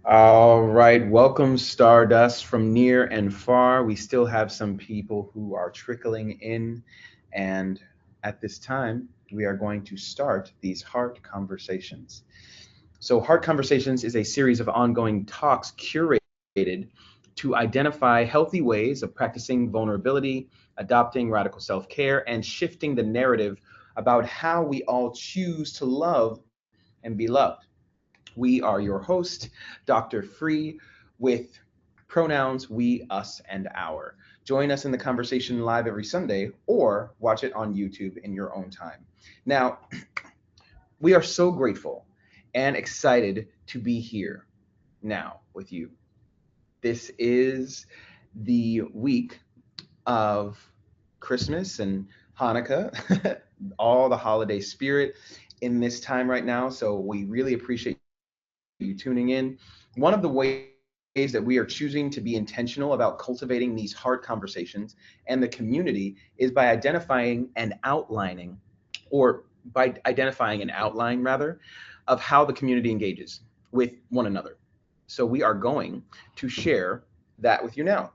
All right, welcome Stardust from near and far. We still have some people who are trickling in, and at this time, we are going to start these heart conversations. So, Heart Conversations is a series of ongoing talks curated to identify healthy ways of practicing vulnerability, adopting radical self care, and shifting the narrative about how we all choose to love and be loved. We are your host, Dr. Free, with pronouns we, us, and our. Join us in the conversation live every Sunday or watch it on YouTube in your own time. Now, we are so grateful and excited to be here now with you. This is the week of Christmas and Hanukkah, all the holiday spirit in this time right now. So we really appreciate you tuning in. One of the ways that we are choosing to be intentional about cultivating these hard conversations and the community is by identifying an outline rather of how the community engages with one another. So we are going to share that with you now.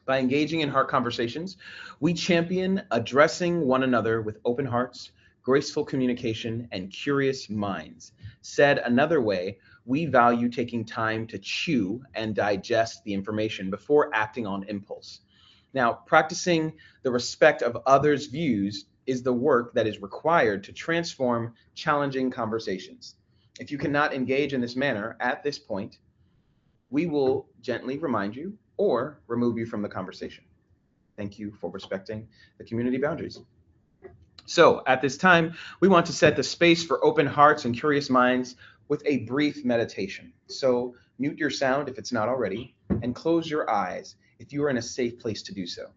By engaging in heart conversations, we champion addressing one another with open hearts, graceful communication, and curious minds. Said another way, we value taking time to chew and digest the information before acting on impulse. Now, practicing the respect of others' views is the work that is required to transform challenging conversations. If you cannot engage in this manner at this point, we will gently remind you or remove you from the conversation. Thank you for respecting the community boundaries. So, at this time, we want to set the space for open hearts and curious minds with a brief meditation. So, mute your sound if it's not already, and close your eyes if you are in a safe place to do so.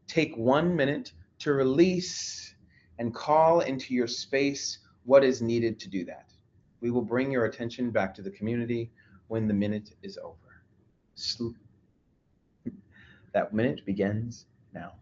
Take 1 minute to release and call into your space what is needed to do that. We will bring your attention back to the community when the minute is over. That minute begins now.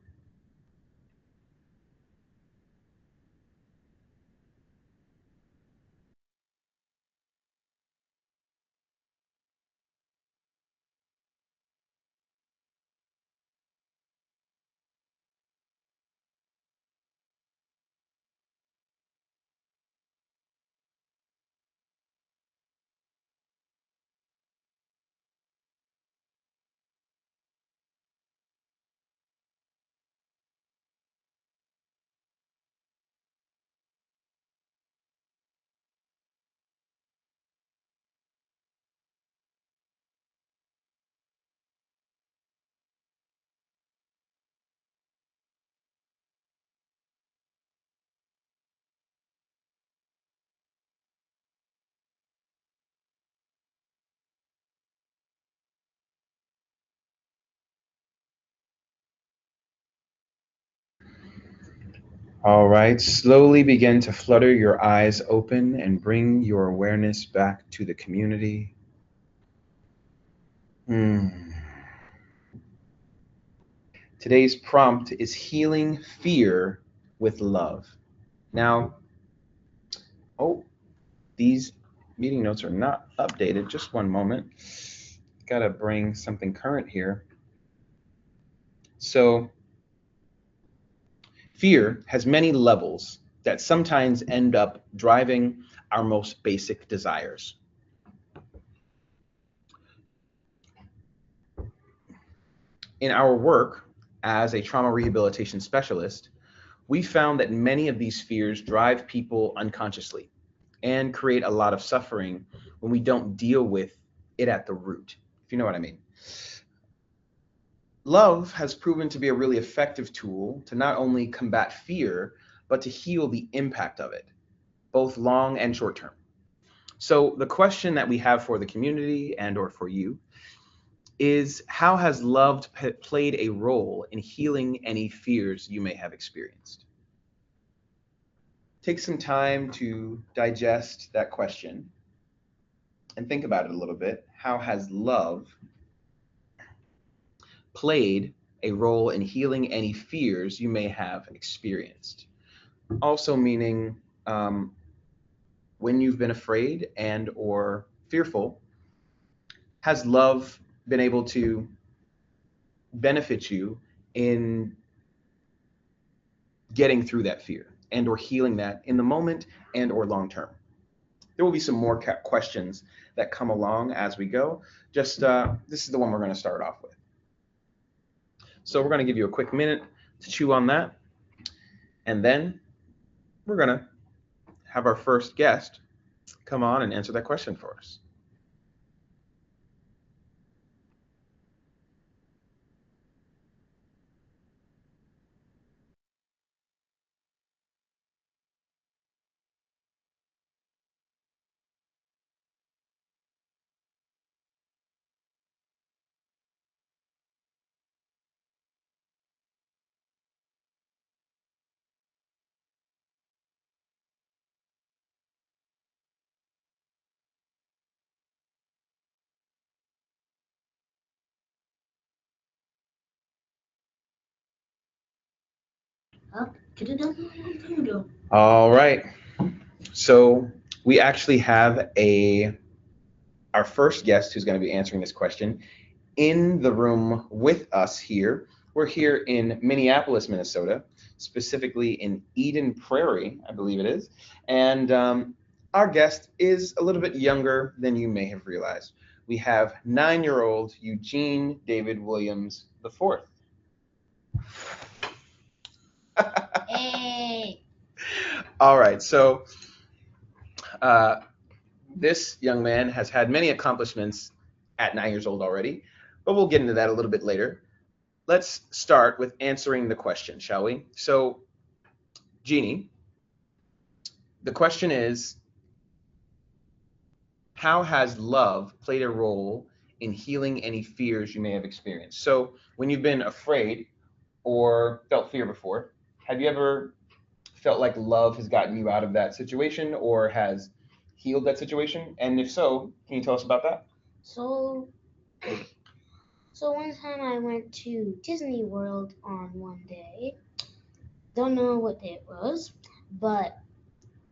All right, slowly begin to flutter your eyes open and bring your awareness back to the community. Hmm. Today's prompt is healing fear with love. Now, oh, these meeting notes are not updated. Just one moment. Gotta bring something current here. So, fear has many levels that sometimes end up driving our most basic desires. In our work as a trauma rehabilitation specialist, we found that many of these fears drive people unconsciously and create a lot of suffering when we don't deal with it at the root, if you know what I mean. Love has proven to be a really effective tool to not only combat fear, but to heal the impact of it, both long and short term. So the question that we have for the community and or for you is how has love played a role in healing any fears you may have experienced? Take some time to digest that question and think about it a little bit. How has love played a role in healing any fears you may have experienced? Also meaning when you've been afraid and or fearful, has love been able to benefit you in getting through that fear and or healing that in the moment and or long term? There will be some more questions that come along as we go. Just this is the one we're going to start off with. So we're going to give you a quick minute to chew on that, and then we're going to have our first guest come on and answer that question for us. All right. So we actually have our first guest who's going to be answering this question in the room with us here. We're here in Minneapolis, Minnesota, specifically in Eden Prairie, I believe it is. And our guest is a little bit younger than you may have realized. We have 9-year-old Eugene David Williams IV. Hey. All right, so this young man has had many accomplishments at 9 years old already, but we'll get into that a little bit later. Let's start with answering the question, shall we? So, Jeannie, the question is, how has love played a role in healing any fears you may have experienced? So, when you've been afraid or felt fear before, have you ever felt like love has gotten you out of that situation or has healed that situation? And if so, can you tell us about that? So one time I went to Disney World on one day. Don't know what day it was, but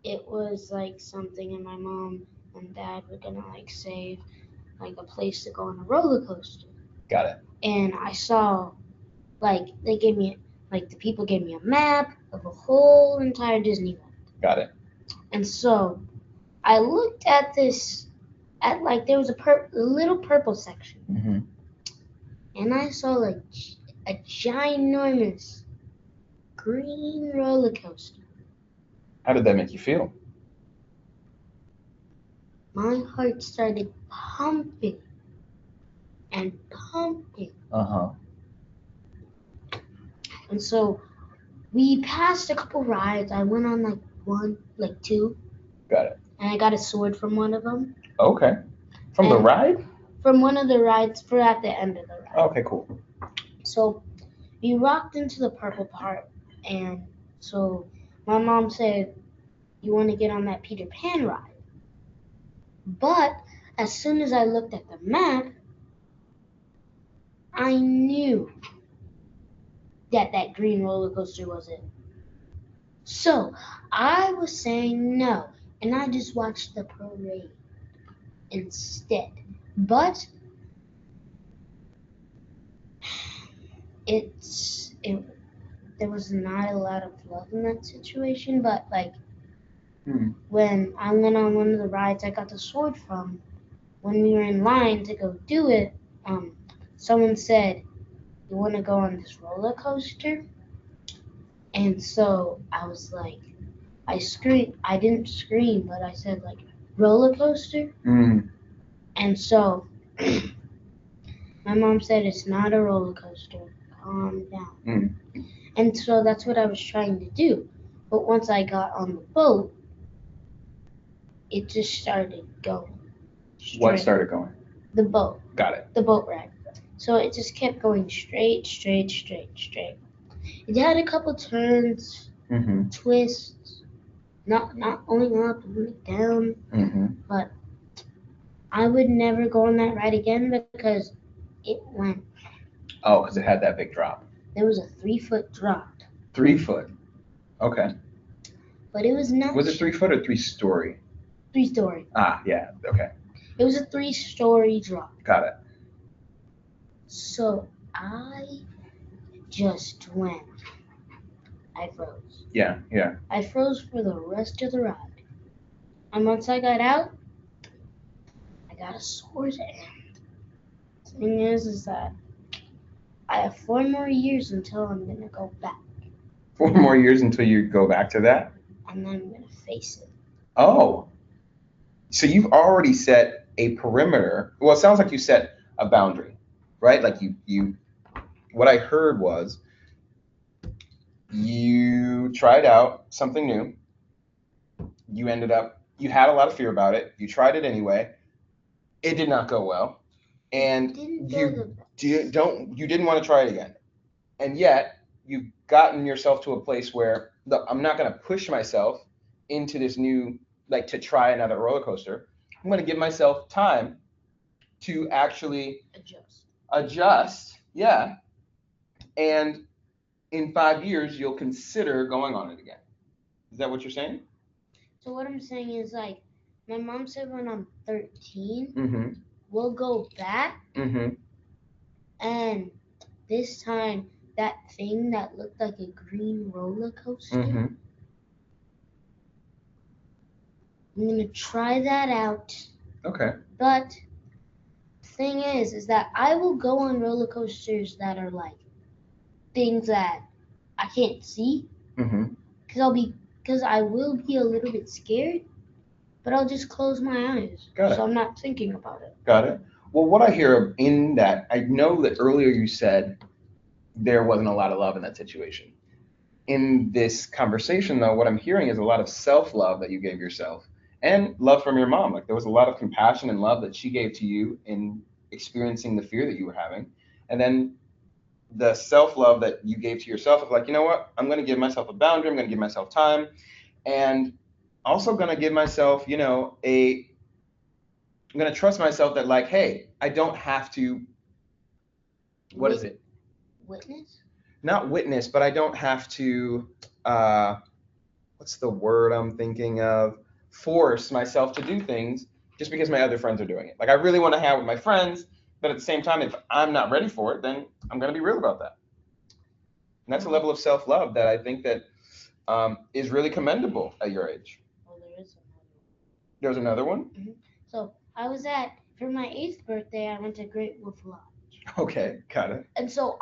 it was like something, and my mom and dad were gonna like save like a place to go on a roller coaster. Got it. And I saw like they gave me like the people gave me a map of a whole entire Disney World. Got it. And so I looked at this at like there was a little purple section. Mm-hmm. And I saw like a ginormous green roller coaster. How did that make you feel? My heart started pumping and pumping. Uh-huh. And so we passed a couple rides. I went on like two. Got it. And I got a sword from one of them. Okay. From the ride? From one of the rides for at the end of the ride. Okay, cool. So we walked into the purple part, and so my mom said, "You want to get on that Peter Pan ride?" But as soon as I looked at the map, I knew that green roller coaster was it. So I was saying no, and I just watched the parade instead. But there was not a lot of love in that situation, but like when I went on one of the rides I got the sword from, when we were in line to go do it, someone said, "You want to go on this roller coaster?" And so I was like, I didn't scream, but I said like, "Roller coaster?" And so my mom said, "It's not a roller coaster. Calm down." And so that's what I was trying to do. But once I got on the boat, it just started going. Straight. What started going? The boat. Got it. The boat ride. So it just kept going straight. It had a couple turns, twists, not only up, only down. But I would never go on that ride again because it went. Oh, because it had that big drop. There was a 3-foot drop. 3 foot. Okay. But it was not. Was it 3 foot or 3-story? 3-story. Ah, yeah. Okay. It was a 3-story drop. Got it. So I just went. I froze. Yeah. I froze for the rest of the ride. And once I got out, I got a sword. And the thing is that I have 4 more years until I'm going to go back. 4 more years until you go back to that? And then I'm going to face it. Oh. So you've already set a perimeter. Well, it sounds like you set a boundary, right? Like you what I heard was you tried out something new. You had a lot of fear about it. You tried it anyway. It did not go well. And you didn't want to try it again. And yet you've gotten yourself to a place where, look, I'm not going to push myself into this new, like, to try another roller coaster. I'm going to give myself time to actually adjust. Yeah. And in 5 years, you'll consider going on it again. Is that what you're saying? So what I'm saying is, like, my mom said when I'm 13, mm-hmm. we'll go back. Mm-hmm. And this time, that thing that looked like a green roller coaster, mm-hmm. I'm going to try that out. Okay. But the thing is that I will go on roller coasters that are like things that I can't see. Mm-hmm. Because I will be a little bit scared, but I'll just close my eyes. Got it. So I'm not thinking about it. Got it. Well, what I hear in that, I know that earlier you said there wasn't a lot of love in that situation. In this conversation, though, what I'm hearing is a lot of self-love that you gave yourself and love from your mom. Like, there was a lot of compassion and love that she gave to you in experiencing the fear that you were having. And then the self-love that you gave to yourself of, like, you know what, I'm going to give myself a boundary. I'm going to give myself time. And also going to give myself, I'm going to trust myself that, like, hey, I don't have to, what is it? Witness? Not witness, but I don't have to, what's the word I'm thinking of? Force myself to do things just because my other friends are doing it. Like, I really want to hang out with my friends, but at the same time, if I'm not ready for it, then I'm going to be real about that. And that's a level of self-love that I think that is really commendable at your age. Oh, there is another one. There's another one? Mm-hmm. So for my 8th birthday, I went to Great Wolf Lodge. Okay, got it. And so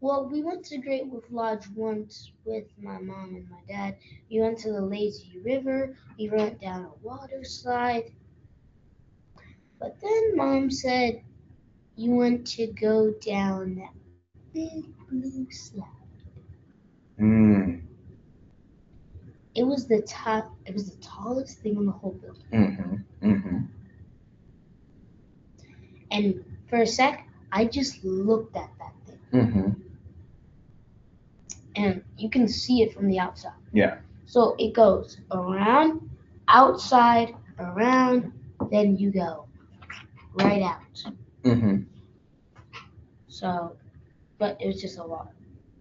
we went to Great Wolf Lodge once with my mom and my dad. We went to the lazy river. We went down a water slide. But then Mom said, you want to go down that big blue slide. It was the tallest thing in the whole building. Mm-hmm. Mm-hmm. And for a sec, I just looked at that thing. Mm-hmm. And you can see it from the outside. Yeah. So it goes around, outside, around, then you go right out. Mm-hmm. So, but it was just a lot.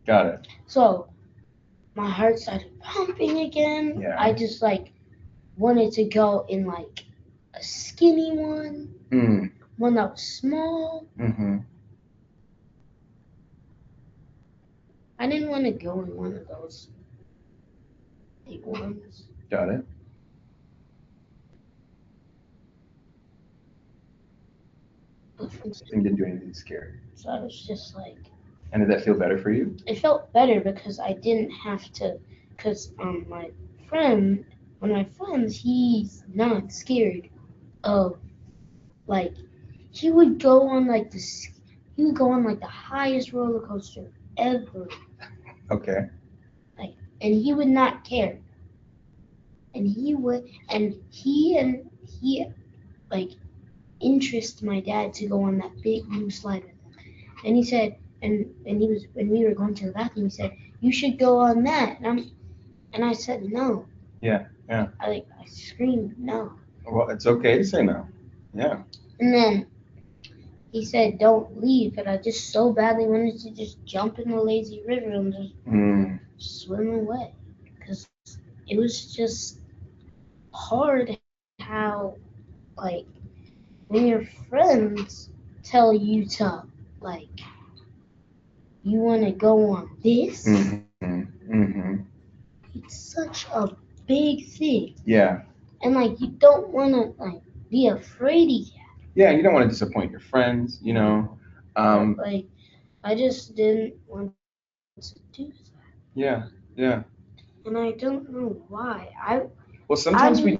Got it. So my heart started pumping again. Yeah. I just wanted to go in like a skinny one, one that was small. Mm-hmm. I didn't want to go in one of those big ones. Got it. You didn't do anything scary. So I was just like. And did that feel better for you? It felt better because I didn't have to. Because one of my friends, he's not scared of he would go on the highest roller coaster ever. Okay. And he would not care. And he interested my dad to go on that big blue slide with him. And he said, and he was, when we were going to the bathroom, he said, you should go on that. And I said no. Yeah. I screamed no. Well, it's okay to say no. Yeah. And then he said, don't leave. But I just so badly wanted to just jump in the lazy river and just swim away. Because it was just hard how like when your friends tell you to like you want to go on this, it's such a big thing. Yeah. And like you don't want to like be afraid of that. Yeah, you don't want to disappoint your friends, you know. Like I just didn't want to do that. Yeah, yeah. And I don't know why. Well, sometimes we,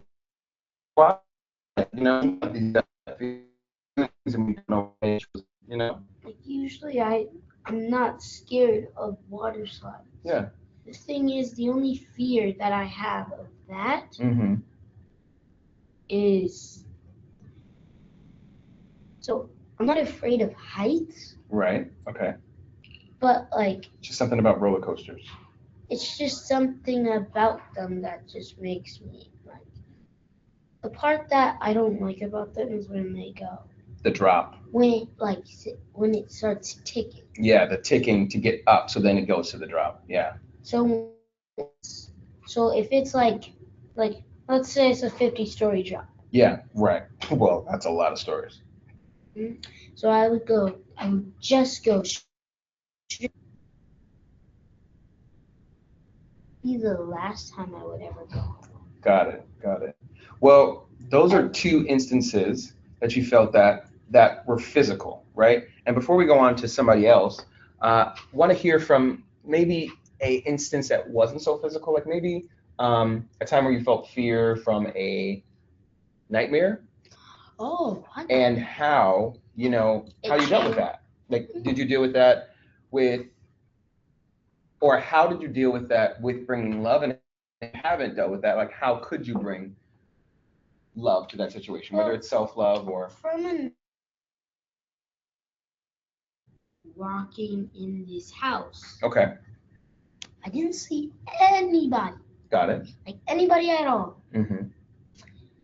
you know, these things and we don't know, you know. Like usually I'm not scared of water slides. Yeah. The thing is, the only fear that I have of that is so I'm not afraid of heights. Right. Okay. But like just something about roller coasters. It's just something about them that just makes me like. The part that I don't like about them is when they go. The drop. When it starts ticking. Yeah, the ticking to get up, so then it goes to the drop. Yeah. So if it's like let's say it's a 50-story drop. Yeah, right. Well, that's a lot of stories. So I would just go straight. Be the last time I would ever go. Got it. Well, those are two instances that you felt that were physical, right? And before we go on to somebody else, want to hear from maybe a instance that wasn't so physical, like maybe a time where you felt fear from a nightmare. Oh. And how you dealt with that? Like, did you deal with that with, or how did you deal with that with bringing love? And if you haven't dealt with that, like, how could you bring love to that situation, whether it's self-love or from walking in this house. Okay. I didn't see anybody. Got it. Like anybody at all.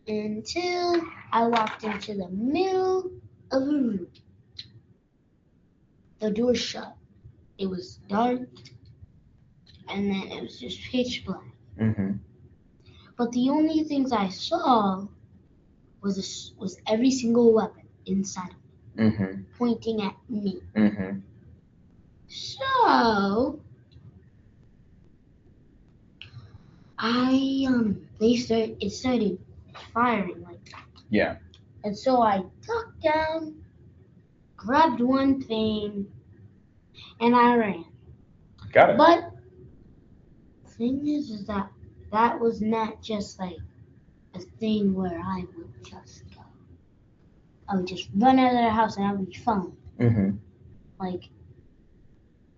Until I walked into the middle of a room. The door shut. It was dark, and then it was just pitch black. But the only things I saw was every single weapon inside of me, pointing at me. So it started firing like that. Yeah. And so I ducked down, grabbed one thing, and I ran. Got it. But the thing is that was not just like a thing where I would just go. I would just run out of the house and I would be fine. Like,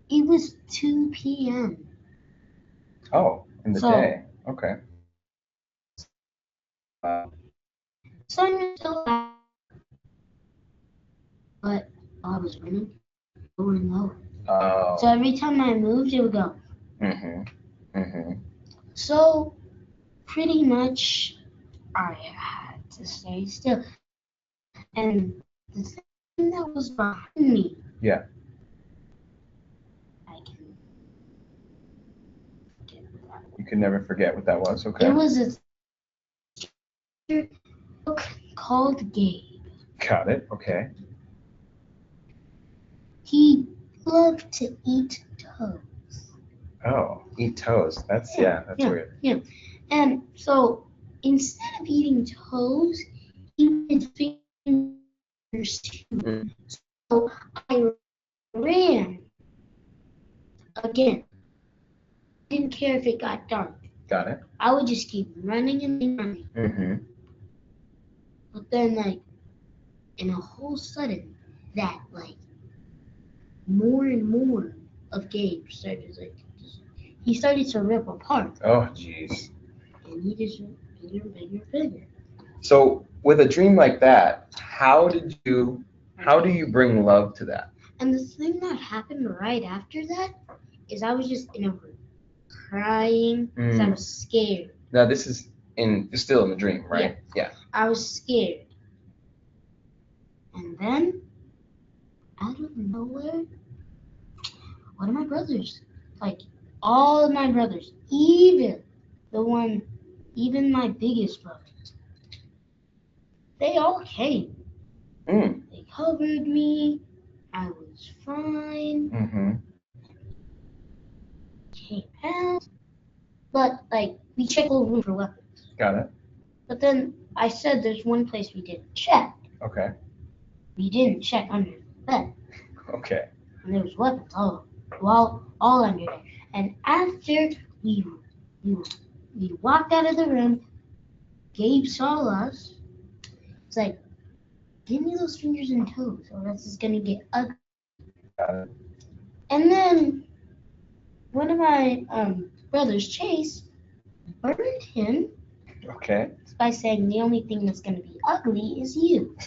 it was 2 p.m. Oh, in the day. Okay. Sun was still out, but I was running lower and lower. Oh. So every time I moved, it would go. So pretty much I had to stay still. And the thing that was behind me. Yeah. You can never forget what that was. Okay. It was a book called Gabe. Got it. Okay. He loved to eat toes. Oh, eat toes. That's weird. Yeah. And so instead of eating toes, he did fingers too. So I ran again. I didn't care if it got dark. Got it. I would just keep running and running. But then, like, in a whole sudden, that, like, more and more of Gabe started, like, he started to rip apart. Oh, jeez. And he just went bigger and bigger and bigger. So, with a dream like that, how do you bring love to that? And the thing that happened right after that is I was just in a room crying because I was scared. Now, this is still in the dream, right? Yeah. I was scared. And then, out of nowhere, one of my brothers, like all of my brothers, even my biggest brother, they all came. Mm. They covered me. I was fine. Mm-hmm. Came out. But, like, we checked the room for weapons. Got it. But then I said there's one place we didn't check. Okay. We didn't check under the bed. Okay. And there was weapons all under there. And after we walked out of the room, Gabe saw us. It's like, give me those fingers and toes, or else it's gonna get ugly. Got it. And then one of my brothers, Chase, burned him. Okay. By saying the only thing that's gonna be ugly is you.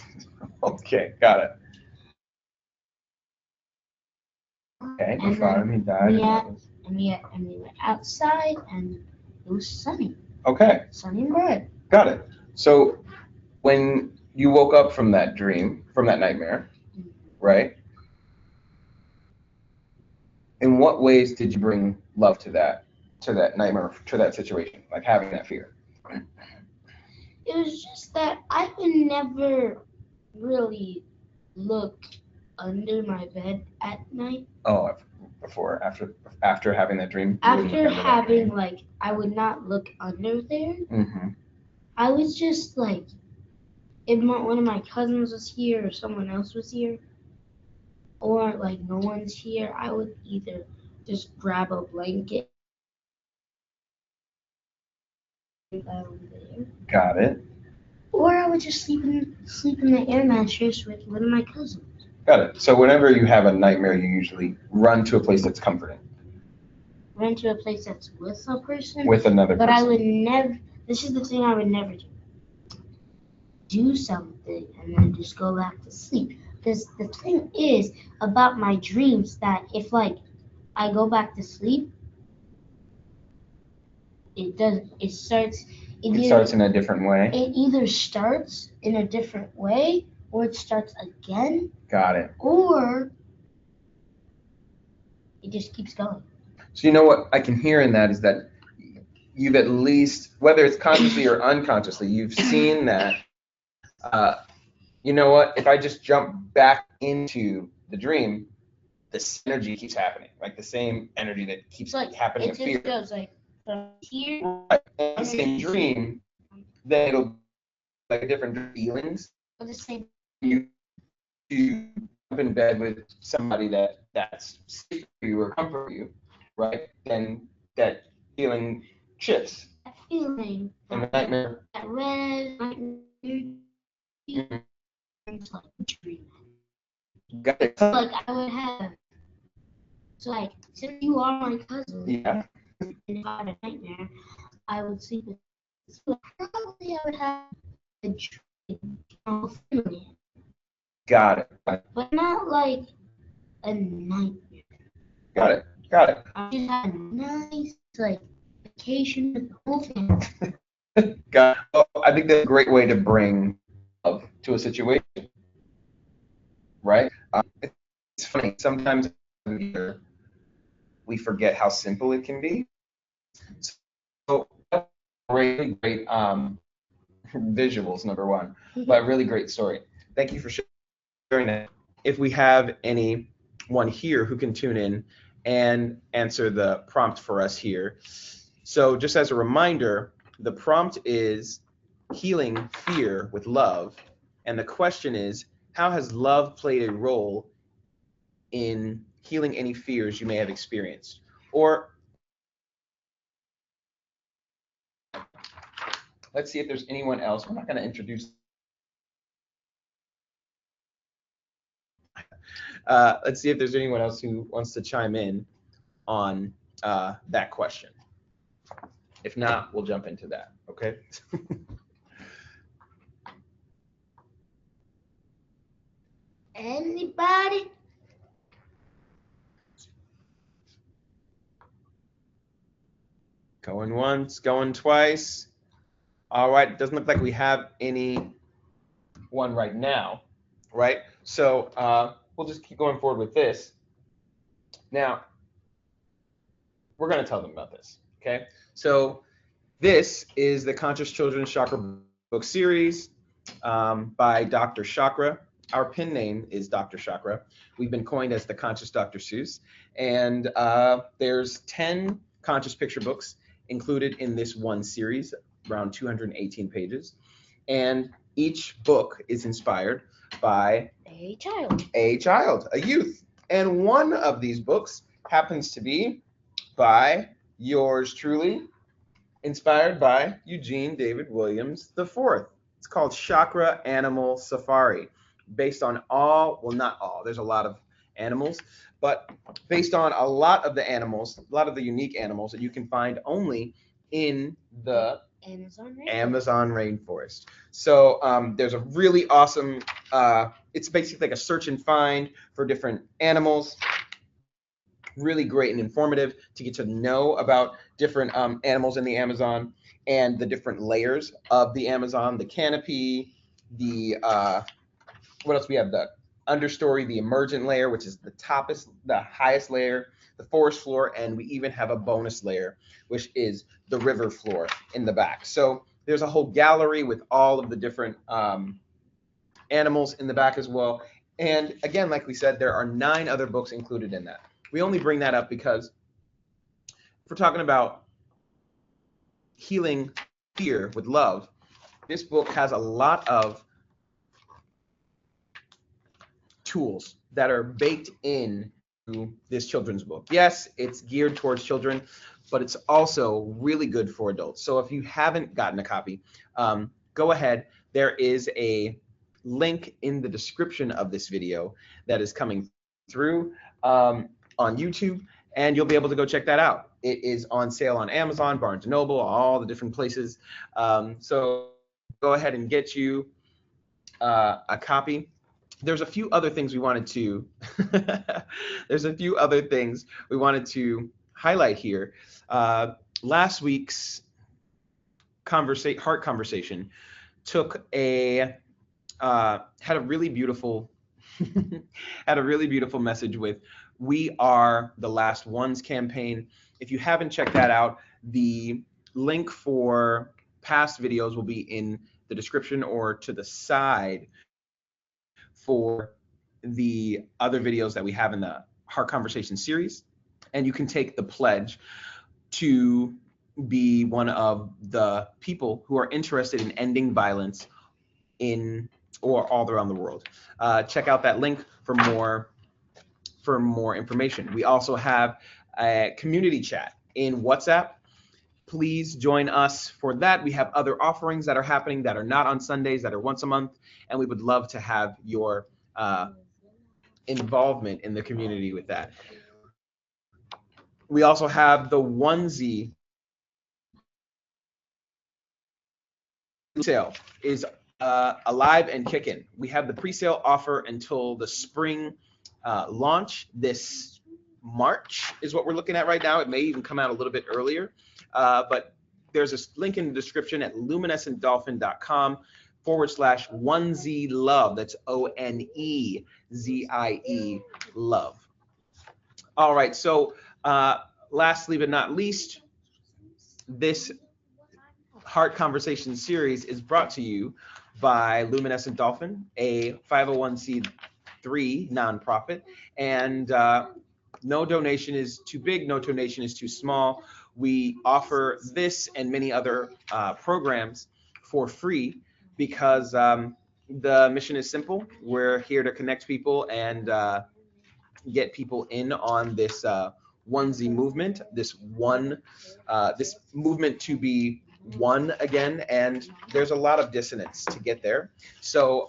Okay. Got it. Okay. And Then he died. And we went outside, and it was sunny. Okay. Sunny and bright. Got it. So when you woke up from that dream, from that nightmare, right? In what ways did you bring love to that nightmare, to that situation, like having that fear? It was just that I would never really look under my bed at night. Oh, after having that dream? After having, like, I would not look under there. Mm-hmm. I was just like, if one of my cousins was here or someone else was here, or like no one's here, I would either just grab a blanket over there. Got it. Or I would just sleep in the air mattress with one of my cousins. Got it. So whenever you have a nightmare, you usually run to a place that's comforting. Run to a place that's with a person? With another person. But I would never, this is the thing I would never do. Do something and then just go back to sleep. Because the thing is about my dreams that if, like, I go back to sleep, it starts in a different way. It either starts in a different way, or it starts again. Got it. Or it just keeps going. So you know what I can hear in that is that you've at least, whether it's consciously or unconsciously, you've seen that, you know what, if I just jump back into the dream, this energy keeps happening, like the same energy that keeps happening in fear. It just goes like from here. Right. The same dream, then it'll be like a different feelings. But the same. You jump in bed with somebody that's safe for you or comfort you, right? Then that feeling shifts. That feeling. And the nightmare. That red nightmare. It's like a dream. Got it. Like I would have. So like, since you are my cousin. Yeah. And if I had a nightmare, I would sleep with. So probably I would have a dream. Got it. But not like a nightmare. Got it. Got it. I just had a nice like vacation with the whole family. Got it. Well, I think that's a great way to bring love to a situation, right? It's funny. Sometimes we forget how simple it can be. So great visuals, number one, but really great story. Thank you for sharing that. If we have anyone here who can tune in and answer the prompt for us here. So just as a reminder, the prompt is healing fear with love. And the question is, how has love played a role in healing any fears you may have experienced? Or let's see if there's anyone else. We're not going to introduce. Let's see if there's anyone else who wants to chime in on that question. If not, we'll jump into that, okay? Anybody? Going once, going twice. All right, it doesn't look like we have any one right now, right? So we'll just keep going forward with this. Now, we're going to tell them about this, okay? So this is the Conscious Children's Chakra book series. by Dr. Chakra. Our pin name is Dr. Chakra. We've been coined as the Conscious Dr. Seuss. And there's 10 conscious picture books included in this one series, around 218 pages. And each book is inspired by A child. A youth. And one of these books happens to be by yours truly, inspired by Eugene David Williams IV. It's called Chakra Animal Safari, based on all, well, not all, there's a lot of animals, but based on a lot of the animals, a lot of the unique animals that you can find only in the Amazon rainforest. So there's a really awesome, it's basically like a search and find for different animals. Really great and informative to get to know about different animals in the Amazon and the different layers of the Amazon, the canopy, the what else we have, the understory, the emergent layer, which is the highest layer, the forest floor, and we even have a bonus layer, which is the river floor in the back. So there's a whole gallery with all of the different animals in the back as well. And again, like we said, there are 9 other books included in that. We only bring that up because if we're talking about healing fear with love, this book has a lot of tools that are baked in to this children's book. Yes, it's geared towards children, but it's also really good for adults. So if you haven't gotten a copy, go ahead. There is a link in the description of this video that is coming through on YouTube, and you'll be able to go check that out. It is on sale on Amazon, Barnes & Noble, all the different places. So go ahead and get you a copy. There's a few other things we wanted to highlight here. Last week's heart conversation took had a really beautiful message with We Are the Last Ones campaign. If you haven't checked that out, the link for past videos will be in the description or to the side for the other videos that we have in the Heart Conversation series. And you can take the pledge to be one of the people who are interested in ending violence in or all around the world. Check out that link for more information. We also have a community chat in WhatsApp. Please join us for that. We have other offerings that are happening that are not on Sundays, that are once a month, and we would love to have your involvement in the community with that. We also have the onesie sale is alive and kicking. We have the pre-sale offer until the spring launch this March is what we're looking at right now. It may even come out a little bit earlier, but there's a link in the description at luminescentdolphin.com/onesie love. That's ONEZIE love. All right, so lastly but not least, this Heart Conversation series is brought to you by Luminescent Dolphin, a 501c3 nonprofit, and no donation is too big, no donation is too small. We offer this and many other programs for free because the mission is simple. We're here to connect people and get people in on this onesie movement, this movement to be one again, and there's a lot of dissonance to get there. So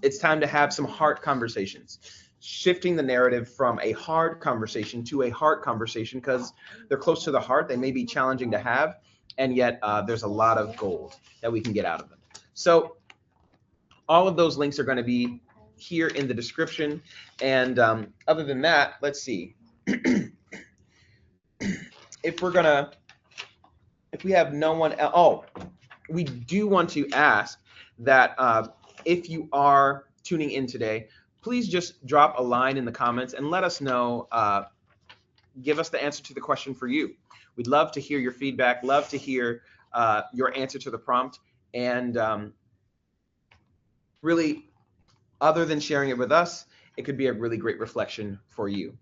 it's time to have some heart conversations, shifting the narrative from a hard conversation to a heart conversation, because they're close to the heart. They may be challenging to have, and yet there's a lot of gold that we can get out of them. So all of those links are going to be here in the description. And other than that, let's see. If we have no one else, we do want to ask that if you are tuning in today, please just drop a line in the comments and let us know, give us the answer to the question for you. We'd love to hear your feedback, love to hear your answer to the prompt. And really, other than sharing it with us, it could be a really great reflection for you.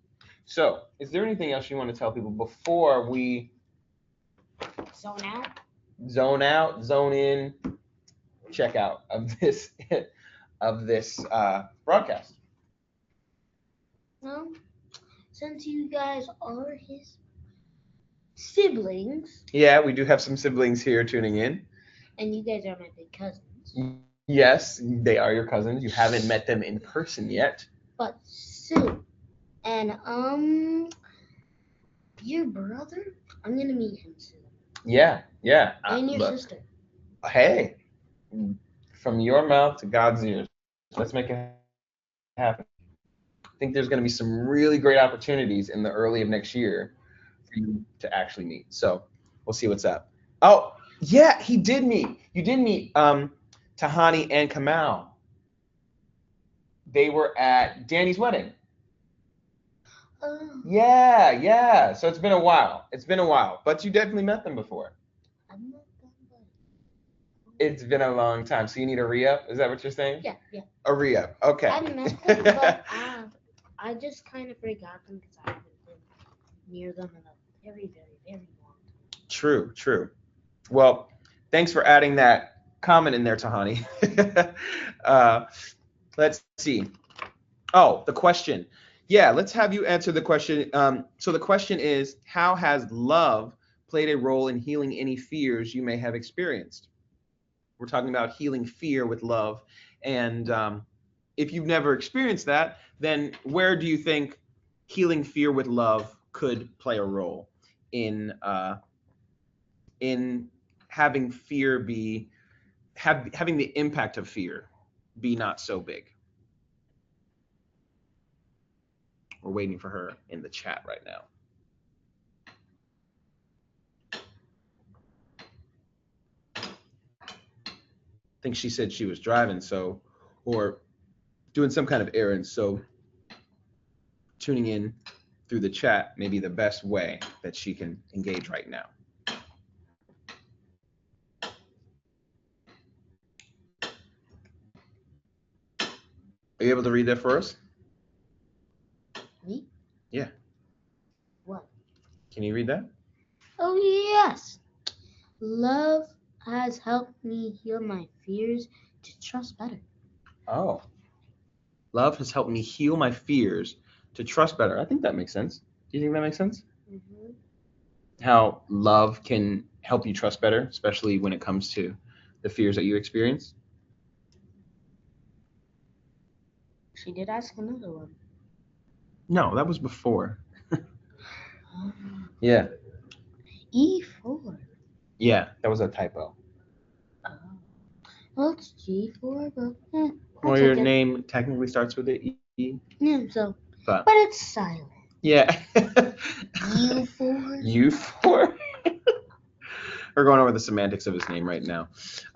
So, is there anything else you want to tell people before we Zone out? Zone out, zone in, check out of this broadcast? Well, since you guys are his siblings. Yeah, we do have some siblings here tuning in. And you guys are my big cousins. Yes, they are your cousins. You haven't met them in person yet. But soon. And your brother, I'm gonna meet him soon. Yeah. And your sister. Hey, from your mouth to God's ears. Let's make it happen. I think there's going to be some really great opportunities in the early of next year for you to actually meet. So we'll see what's up. Oh, yeah, he did meet. You did meet Tahani and Kamal. They were at Danny's wedding. Yeah. So it's been a while. But you definitely met them before. It's been a long time. So you need a re-up? Is that what you're saying? Yeah. A re-up. Okay. I met them, but I just kind of forgot them because I haven't been near them in a very, very, very long time. True. Well, thanks for adding that comment in there, Tahani. Let's see. Oh, the question. Yeah, let's have you answer the question. So the question is, how has love played a role in healing any fears you may have experienced? We're talking about healing fear with love. And if you've never experienced that, then where do you think healing fear with love could play a role in having fear having the impact of fear be not so big? We're waiting for her in the chat right now. I think she said she was driving, or doing some kind of errand. So tuning in through the chat may be the best way that she can engage right now. Are you able to read that for us? Me? Yeah. What? Can you read that? Oh, yes. Love has helped me heal my fears to trust better. Oh. Love has helped me heal my fears to trust better. I think that makes sense. Do you think that makes sense? Mm-hmm. How love can help you trust better, especially when it comes to the fears that you experience? She did ask another one. No, that was before. Yeah. E4. Yeah, that was a typo. Oh. Well, it's G4, but well, your name technically starts with an E. Yeah, so. But it's silent. Yeah. U4. U4. We're going over the semantics of his name right now.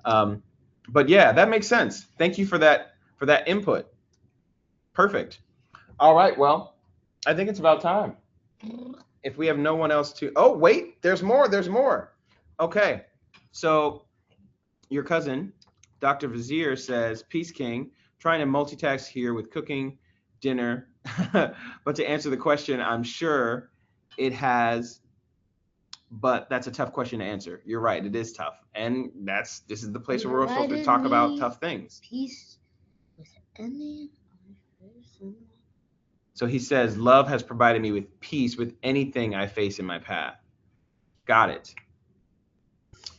But yeah, that makes sense. Thank you for that input. Perfect. All right. Well, I think it's about time. If we have no one else to. Oh, wait. There's more. Okay. So your cousin, Dr. Vizier, says, Peace King, trying to multitask here with cooking, dinner. But to answer the question, I'm sure it has, but that's a tough question to answer. You're right. It is tough. And this is the place where we're supposed to talk about tough things. Peace with any person. So he says, love has provided me with peace with anything I face in my path. Got it.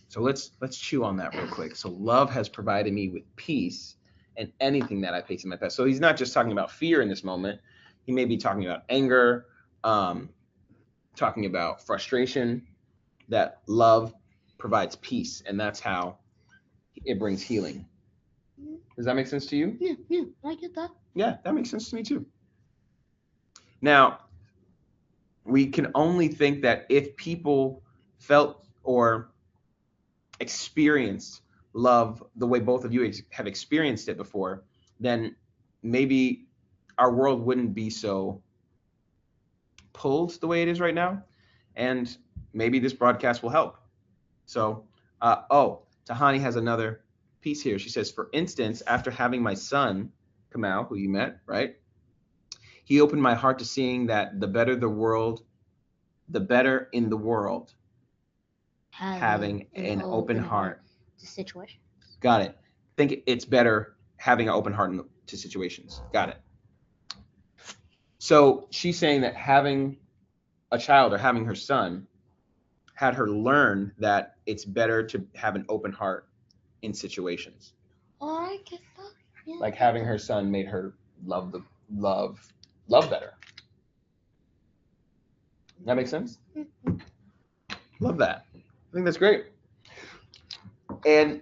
So let's chew on that real quick. So love has provided me with peace and anything that I face in my path. So he's not just talking about fear in this moment. He may be talking about anger, talking about frustration, that love provides peace, and that's how it brings healing. Does that make sense to you? Yeah, I get that. Yeah, that makes sense to me too. Now, we can only think that if people felt or experienced love the way both of you have experienced it before, then maybe our world wouldn't be so pulled the way it is right now, and maybe this broadcast will help. So, Tahani has another piece here. She says, for instance, after having my son, Kamal, who you met, right? He opened my heart to seeing that the better in the world, having an open heart to situations. Got it. Think it's better having an open heart to situations. Got it. So she's saying that having a child or having her son had her learn that it's better to have an open heart in situations. Oh, I get that. Yeah. Like having her son made her love better. That makes sense? Mm-hmm. Love that. I think that's great. And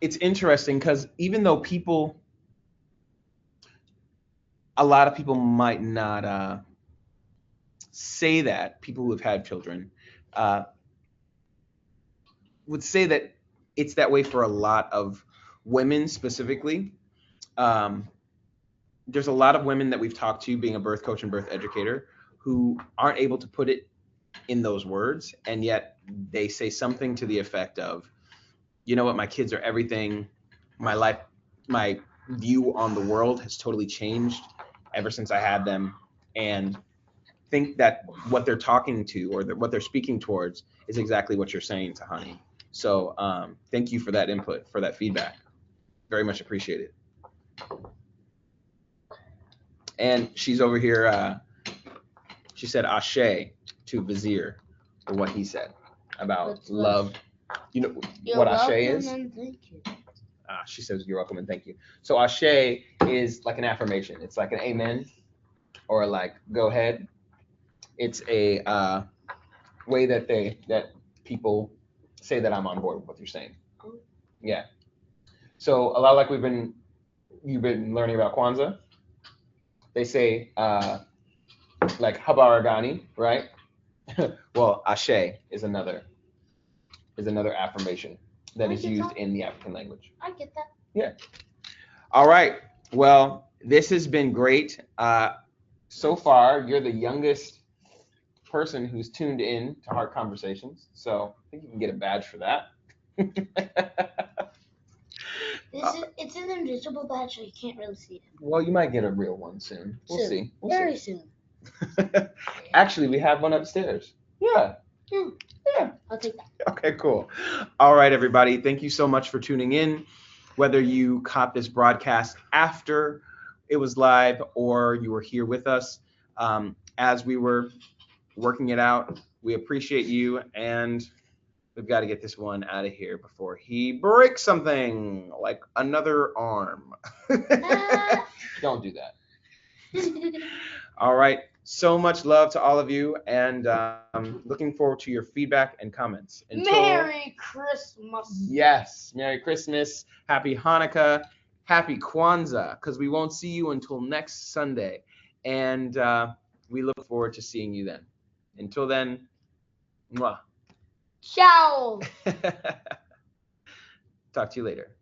it's interesting because even though a lot of people might not say that, people who have had children would say that it's that way for a lot of women specifically. There's a lot of women that we've talked to, being a birth coach and birth educator, who aren't able to put it in those words, and yet they say something to the effect of, you know what, my kids are everything. My life, my view on the world has totally changed ever since I had them, and think that what they're talking to or what they're speaking towards is exactly what you're saying to Honey. So thank you for that input, for that feedback. Very much appreciated. And she's over here, she said ashe to Vizier for what he said about love. You know what ashe is? Thank you. She says you're welcome and thank you. So ashe is like an affirmation. It's like an amen or like go ahead. It's a way that people say that I'm on board with what you're saying. Yeah. So a lot like you've been learning about Kwanzaa. They say like habaragani, right? Well, ashe is another affirmation that is used in the African language. I get that. Yeah. All right. Well, this has been great. So far, you're the youngest person who's tuned in to Heart Conversations. So I think you can get a badge for that. It's an invisible badge, so you can't really see it. Well, you might get a real one soon. We'll see. Very soon. Actually, we have one upstairs. Yeah. Yeah. I'll take that. Okay, cool. All right, everybody. Thank you so much for tuning in. Whether you caught this broadcast after it was live or you were here with us as we were working it out, we appreciate you, and we've got to get this one out of here before he breaks something like another arm. Don't do that. All right. So much love to all of you, and looking forward to your feedback and comments. Merry Christmas. Yes. Merry Christmas. Happy Hanukkah. Happy Kwanzaa, because we won't see you until next Sunday. And we look forward to seeing you then. Until then, mwah. Ciao. Talk to you later.